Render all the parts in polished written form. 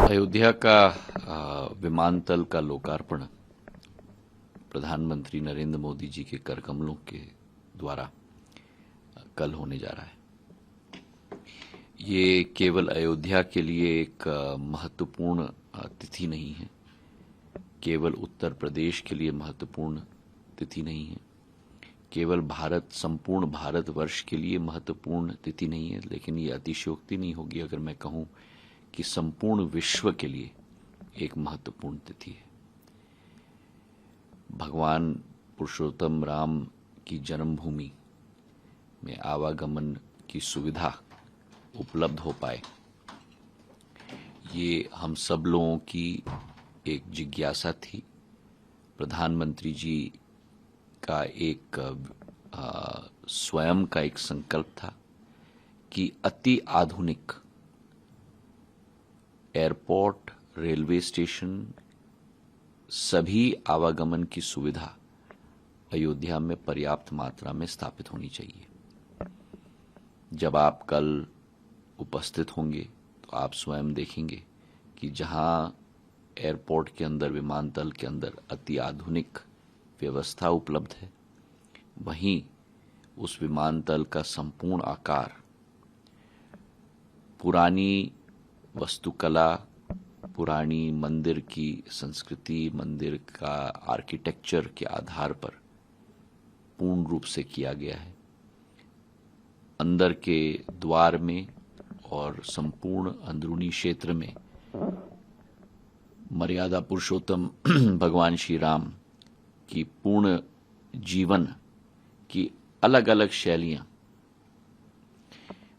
अयोध्या का विमानतल का लोकार्पण प्रधानमंत्री नरेंद्र मोदी जी के कर कमलों के द्वारा कल होने जा रहा है। ये केवल अयोध्या के लिए एक महत्वपूर्ण तिथि नहीं है, केवल उत्तर प्रदेश के लिए महत्वपूर्ण तिथि नहीं है, केवल संपूर्ण भारतवर्ष के लिए महत्वपूर्ण तिथि नहीं है, लेकिन ये अतिशयोक्ति नहीं होगी अगर मैं कहूं कि संपूर्ण विश्व के लिए एक महत्वपूर्ण तिथि है। भगवान पुरुषोत्तम राम की जन्मभूमि में आवागमन की सुविधा उपलब्ध हो पाए, ये हम सब लोगों की एक जिज्ञासा थी। प्रधानमंत्री जी का एक स्वयं का एक संकल्प था कि अति आधुनिक एयरपोर्ट, रेलवे स्टेशन, सभी आवागमन की सुविधा अयोध्या में पर्याप्त मात्रा में स्थापित होनी चाहिए। जब आप कल उपस्थित होंगे तो आप स्वयं देखेंगे कि जहां एयरपोर्ट के अंदर, विमानतल के अंदर अति आधुनिक व्यवस्था उपलब्ध है, वहीं उस विमानतल का संपूर्ण आकार पुरानी वास्तुकला, पुरानी मंदिर की संस्कृति, मंदिर का आर्किटेक्चर के आधार पर पूर्ण रूप से किया गया है। अंदर के द्वार में और संपूर्ण अंदरूनी क्षेत्र में मर्यादा पुरुषोत्तम भगवान श्री राम की पूर्ण जीवन की अलग अलग शैलियां,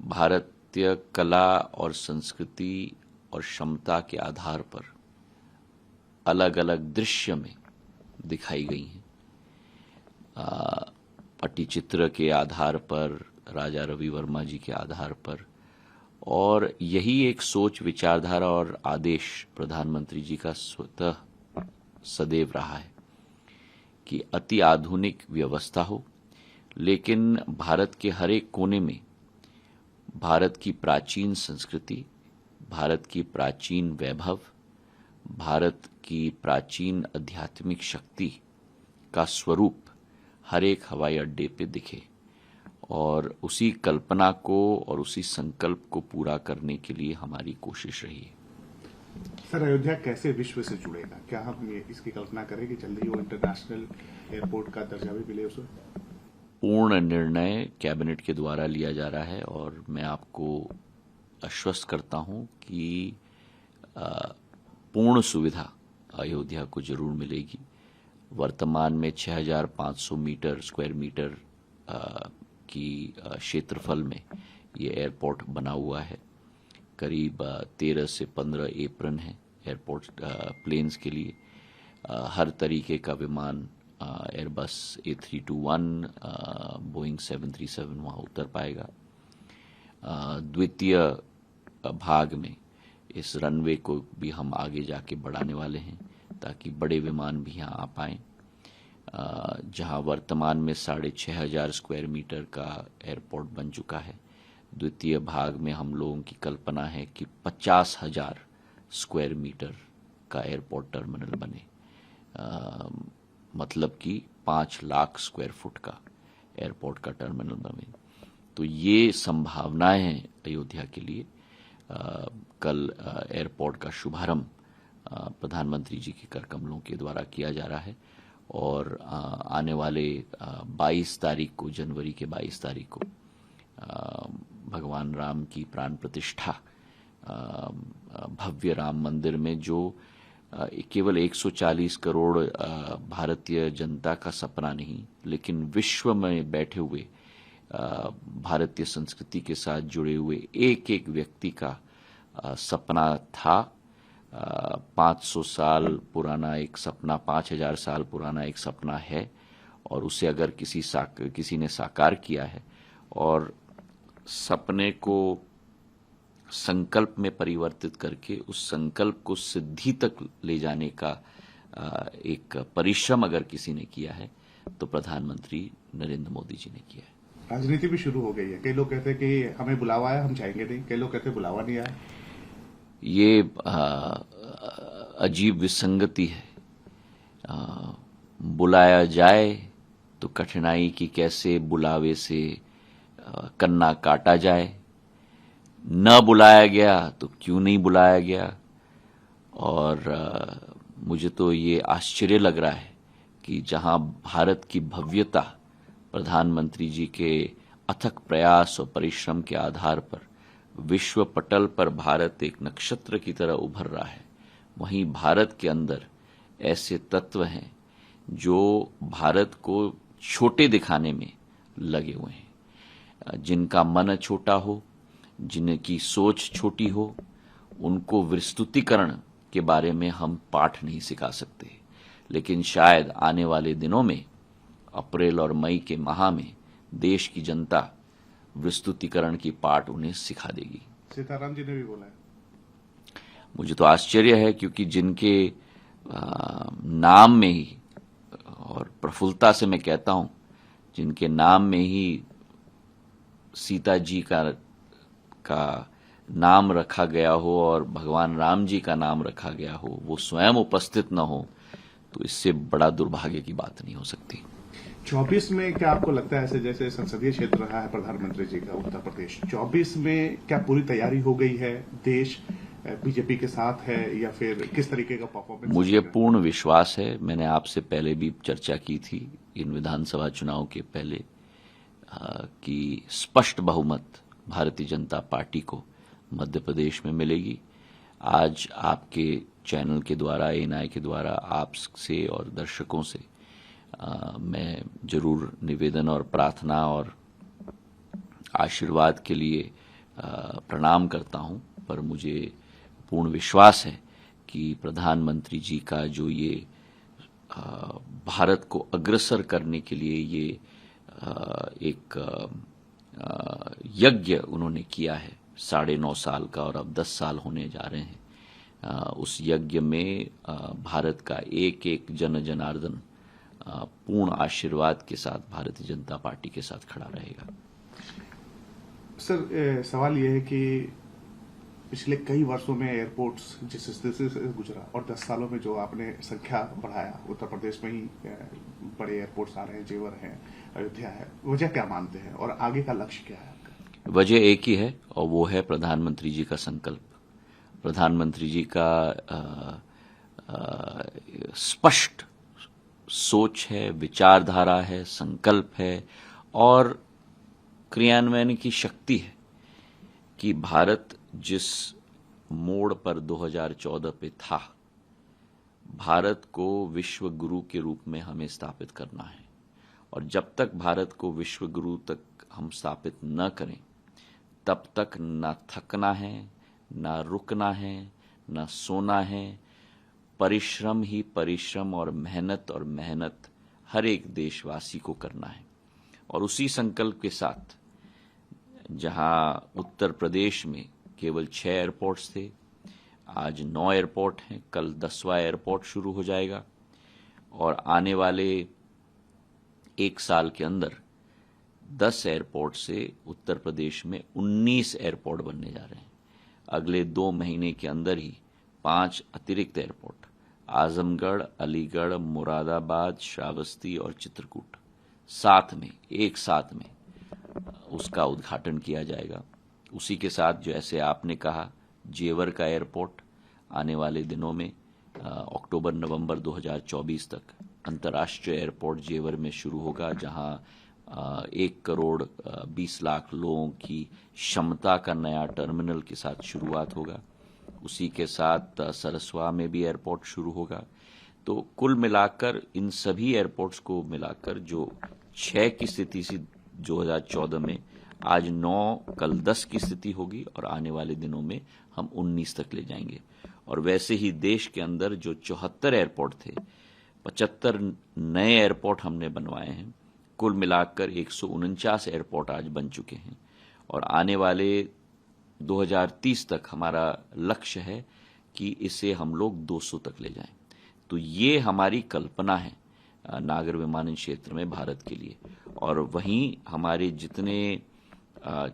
भारतीय कला और संस्कृति और क्षमता के आधार पर अलग अलग दृश्य में दिखाई गई हैं। पट्टीचित्र के आधार पर, राजा रवि वर्मा जी के आधार पर, और यही एक सोच, विचारधारा और आदेश प्रधानमंत्री जी का स्वतः सदैव रहा है कि अति आधुनिक व्यवस्था हो, लेकिन भारत के हर एक कोने में भारत की प्राचीन संस्कृति, भारत की प्राचीन वैभव, भारत की प्राचीन आध्यात्मिक शक्ति का स्वरूप हर एक हवाई अड्डे पे दिखे, और उसी कल्पना को और उसी संकल्प को पूरा करने के लिए हमारी कोशिश रही है। सर, अयोध्या कैसे विश्व से जुड़ेगा? क्या हम इसकी कल्पना करें कि जल्दी वो इंटरनेशनल एयरपोर्ट का दर्जा भी मिले उसे? पूर्ण निर्णय कैबिनेट के द्वारा लिया जा रहा है और मैं आपको आश्वस्त करता हूं कि पूर्ण सुविधा अयोध्या को जरूर मिलेगी। वर्तमान में 6,500 स्क्वायर मीटर की क्षेत्रफल में ये एयरपोर्ट बना हुआ है। करीब 13 से 15 एप्रन है एयरपोर्ट प्लेन्स के लिए। हर तरीके का विमान, एयरबस A321, बोइंग 737 वहां उतर पाएगा। द्वितीय भाग में इस रनवे को भी हम आगे जाके बढ़ाने वाले हैं ताकि बड़े विमान भी यहाँ आ पाएं। जहां वर्तमान में 6,500 स्क्वायर मीटर का एयरपोर्ट बन चुका है, द्वितीय भाग में हम लोगों की कल्पना है कि 50,000 स्क्वायर मीटर का एयरपोर्ट टर्मिनल बने, मतलब कि 5 लाख स्क्वायर फुट का एयरपोर्ट का टर्मिनल बने। तो ये संभावनाएं हैं अयोध्या के लिए। कल एयरपोर्ट का शुभारंभ प्रधानमंत्री जी के कर कमलों के द्वारा किया जा रहा है और आने वाले 22 तारीख को, जनवरी के 22 तारीख को भगवान राम की प्राण प्रतिष्ठा भव्य राम मंदिर में, जो केवल 140 करोड़ भारतीय जनता का सपना नहीं, लेकिन विश्व में बैठे हुए भारतीय संस्कृति के साथ जुड़े हुए एक एक व्यक्ति का सपना था। 500 साल पुराना एक सपना, 5,000 साल पुराना एक सपना है, और उसे अगर किसी ने साकार किया है और सपने को संकल्प में परिवर्तित करके उस संकल्प को सिद्धि तक ले जाने का एक परिश्रम अगर किसी ने किया है तो प्रधानमंत्री नरेंद्र मोदी जी ने किया है। राजनीति भी शुरू हो गई है। कई लोग कहते हैं कि हमें बुलावा आया, हम जाएंगे नहीं। कई लोग कहते हैं बुलावा नहीं आया। ये अजीब विसंगति है। बुलाया जाए तो कठिनाई की कैसे बुलावे से कन्ना काटा जाए, न बुलाया गया तो क्यों नहीं बुलाया गया। और मुझे तो ये आश्चर्य लग रहा है कि जहां भारत की भव्यता प्रधानमंत्री जी के अथक प्रयास और परिश्रम के आधार पर विश्व पटल पर भारत एक नक्षत्र की तरह उभर रहा है, वहीं भारत के अंदर ऐसे तत्व हैं जो भारत को छोटे दिखाने में लगे हुए हैं। जिनका मन छोटा हो, जिनकी सोच छोटी हो, उनको विस्तृतीकरण के बारे में हम पाठ नहीं सिखा सकते। लेकिन शायद आने वाले दिनों में, अप्रैल और मई के माह में, देश की जनता विस्तृतीकरण की पाठ उन्हें सिखा देगी। सीताराम जी ने भी बोला है। मुझे तो आश्चर्य है, क्योंकि जिनके नाम में ही, और प्रफुल्लता से मैं कहता हूं, जिनके नाम में ही सीता जी का नाम रखा गया हो और भगवान राम जी का नाम रखा गया हो, वो स्वयं उपस्थित न हो, तो इससे बड़ा दुर्भाग्य की बात नहीं हो सकती। 24 में क्या आपको लगता है, ऐसे जैसे संसदीय क्षेत्र रहा है प्रधानमंत्री जी का उत्तर प्रदेश, 24 में क्या पूरी तैयारी हो गई है? देश बीजेपी के साथ है या फिर किस तरीके का परफॉर्मेंस? मुझे पूर्ण विश्वास है, मैंने आपसे पहले भी चर्चा की थी इन विधानसभा चुनाव के पहले, कि स्पष्ट बहुमत भारतीय जनता पार्टी को मध्य प्रदेश में मिलेगी। आज आपके चैनल के द्वारा, एएनआई के द्वारा, आपसे और दर्शकों से मैं जरूर निवेदन और प्रार्थना और आशीर्वाद के लिए प्रणाम करता हूं, पर मुझे पूर्ण विश्वास है कि प्रधानमंत्री जी का जो ये भारत को अग्रसर करने के लिए ये एक यज्ञ उन्होंने किया है 9.5 साल का, और अब 10 साल होने जा रहे हैं, उस यज्ञ में भारत का एक एक जन जनार्दन पूर्ण आशीर्वाद के साथ भारतीय जनता पार्टी के साथ खड़ा रहेगा। सर, सवाल यह है कि पिछले कई वर्षों में एयरपोर्ट्स जिस स्थिति से गुजरा और 10 सालों में जो आपने संख्या बढ़ाया, उत्तर प्रदेश में ही बड़े एयरपोर्ट्स आ रहे हैं, जेवर हैं, अयोध्या है, वजह क्या मानते हैं और आगे का लक्ष्य क्या है आपका? वजह एक ही है, और वो है प्रधानमंत्री जी का संकल्प, प्रधानमंत्री जी का स्पष्ट सोच है, विचारधारा है, संकल्प है और क्रियान्वयन की शक्ति है कि भारत जिस मोड़ पर 2014 पे था, भारत को विश्व गुरु के रूप में हमें स्थापित करना है। और जब तक भारत को विश्व गुरु तक हम स्थापित न करें, तब तक न थकना है, न रुकना है, न सोना है। परिश्रम ही परिश्रम और मेहनत हर एक देशवासी को करना है। और उसी संकल्प के साथ, जहां उत्तर प्रदेश में केवल 6 एयरपोर्ट्स थे, आज 9 एयरपोर्ट हैं, कल 10वां एयरपोर्ट शुरू हो जाएगा, और आने वाले 1 साल के अंदर 10 एयरपोर्ट से उत्तर प्रदेश में 19 एयरपोर्ट बनने जा रहे हैं। अगले 2 महीने के अंदर ही 5 अतिरिक्त एयरपोर्ट, आजमगढ़, अलीगढ़, मुरादाबाद, श्रावस्ती और चित्रकूट, एक साथ में उसका उद्घाटन किया जाएगा। उसी के साथ, जैसे आपने कहा, जेवर का एयरपोर्ट आने वाले दिनों में अक्टूबर-नवंबर 2024 तक अंतर्राष्ट्रीय एयरपोर्ट जेवर में शुरू होगा, जहां 1 करोड़ 20 लाख लोगों की क्षमता का नया टर्मिनल के साथ शुरुआत होगा। उसी के साथ सरस्वा में भी एयरपोर्ट शुरू होगा। तो कुल मिलाकर इन सभी एयरपोर्ट्स को मिलाकर जो 6 की स्थिति थी 2014 में, आज 9, कल 10 की स्थिति होगी, और आने वाले दिनों में हम 19 तक ले जाएंगे। और वैसे ही देश के अंदर जो 74 एयरपोर्ट थे, 75 नए एयरपोर्ट हमने बनवाए हैं। कुल मिलाकर 149 एयरपोर्ट आज बन चुके हैं, और आने वाले 2030 तक हमारा लक्ष्य है कि इसे हम लोग 200 तक ले जाएं। तो ये हमारी कल्पना है नागर विमानन क्षेत्र में भारत के लिए। और वहीं हमारे जितने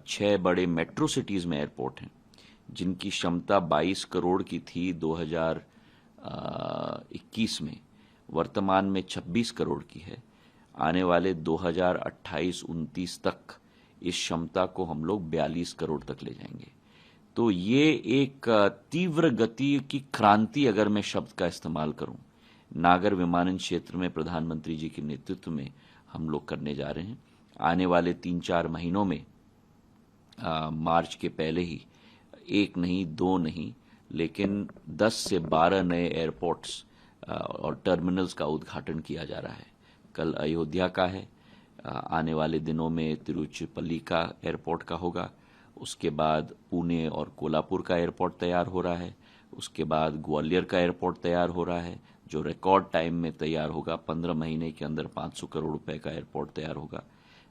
6 बड़े मेट्रो सिटीज में एयरपोर्ट हैं, जिनकी क्षमता 22 करोड़ की थी 2021 में, वर्तमान में 26 करोड़ की है। आने वाले 2028-29 तक इस क्षमता को हम लोग 42 करोड़ तक ले जाएंगे। तो ये एक तीव्र गति की क्रांति, अगर मैं शब्द का इस्तेमाल करूं, नागर विमानन क्षेत्र में प्रधानमंत्री जी के नेतृत्व में हम लोग करने जा रहे हैं। आने वाले 3-4 महीनों में मार्च के पहले ही 1 नहीं 2 नहीं लेकिन 10 से 12 नए एयरपोर्ट्स और टर्मिनल्स का उद्घाटन किया जा रहा है। कल अयोध्या का है, आने वाले दिनों में तिरुचिरापल्ली का एयरपोर्ट का होगा, उसके बाद पुणे और कोल्हापुर का एयरपोर्ट तैयार हो रहा है, उसके बाद ग्वालियर का एयरपोर्ट तैयार हो रहा है जो रिकॉर्ड टाइम में तैयार होगा। 15 महीने के अंदर 500 करोड़ रुपए का एयरपोर्ट तैयार होगा।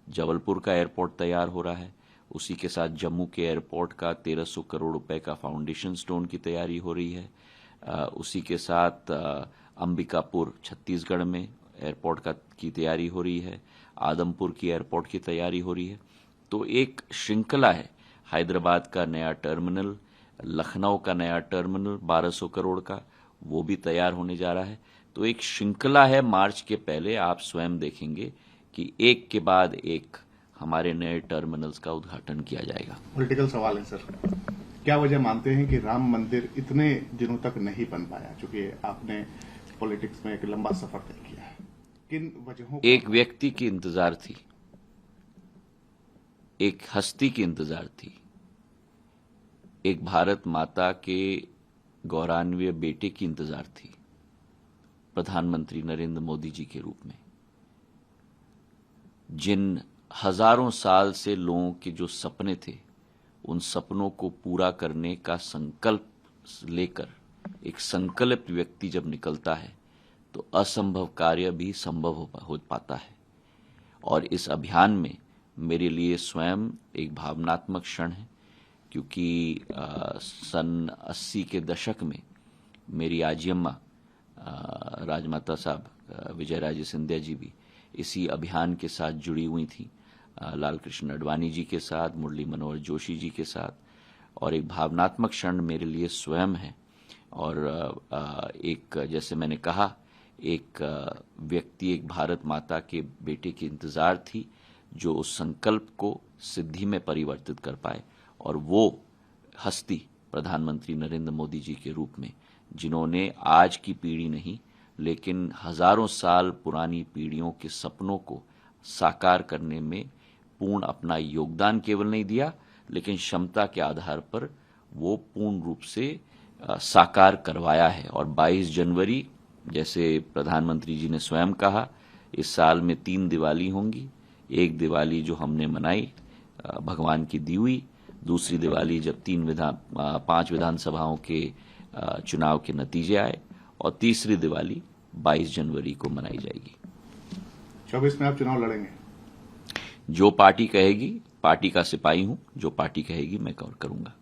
जबलपुर का एयरपोर्ट तैयार हो रहा है, उसी के साथ जम्मू के एयरपोर्ट का 1300 करोड़ रुपए का फाउंडेशन स्टोन की तैयारी हो रही है। उसी के साथ अंबिकापुर छत्तीसगढ़ में एयरपोर्ट की तैयारी हो रही है, आदमपुर की एयरपोर्ट की तैयारी हो रही है। तो एक श्रृंखला है। हैदराबाद का नया टर्मिनल, लखनऊ का नया टर्मिनल 1200 करोड़ का, वो भी तैयार होने जा रहा है। तो एक श्रृंखला है। मार्च के पहले आप स्वयं देखेंगे कि एक के बाद एक हमारे नए टर्मिनल्स का उद्घाटन किया जाएगा। पॉलिटिकल सवाल है सर, क्या वजह मानते हैं कि राम मंदिर इतने दिनों तक नहीं बन पाया? चूंकि आपने पॉलिटिक्स में एक लंबा सफर तय किया है, किन वजहों? एक व्यक्ति की इंतजार थी, एक हस्ती की इंतजार थी, एक भारत माता के गौरवान्वित बेटे की इंतजार थी, प्रधानमंत्री नरेंद्र मोदी जी के रूप में, जिन हजारों साल से लोगों के जो सपने थे, उन सपनों को पूरा करने का संकल्प लेकर एक संकल्प व्यक्ति जब निकलता है तो असंभव कार्य भी संभव हो पाता है। और इस अभियान में मेरे लिए स्वयं एक भावनात्मक क्षण है, क्योंकि सन 80 के दशक में मेरी आजियम्मा राजमाता साहब विजयराजे सिंधिया जी भी इसी अभियान के साथ जुड़ी हुई थी, लाल कृष्ण अडवाणी जी के साथ, मुरली मनोहर जोशी जी के साथ। और एक भावनात्मक क्षण मेरे लिए स्वयं है। और एक, जैसे मैंने कहा, एक व्यक्ति, एक भारत माता के बेटे की इंतजार थी जो उस संकल्प को सिद्धि में परिवर्तित कर पाए। और वो हस्ती प्रधानमंत्री नरेंद्र मोदी जी के रूप में, जिन्होंने आज की पीढ़ी नहीं लेकिन हजारों साल पुरानी पीढ़ियों के सपनों को साकार करने में पूर्ण अपना योगदान केवल नहीं दिया, लेकिन क्षमता के आधार पर वो पूर्ण रूप से साकार करवाया है। और 22 जनवरी, जैसे प्रधानमंत्री जी ने स्वयं कहा, इस साल में 3 दिवाली होंगी। एक दिवाली जो हमने मनाई भगवान की दी हुई, दूसरी दिवाली जब 5 विधानसभाओं के चुनाव के नतीजे आए, और तीसरी दिवाली 22 जनवरी को मनाई जाएगी। 24 में आप चुनाव लड़ेंगे? जो पार्टी कहेगी, पार्टी का सिपाही हूं, जो पार्टी कहेगी मैं करूंगा।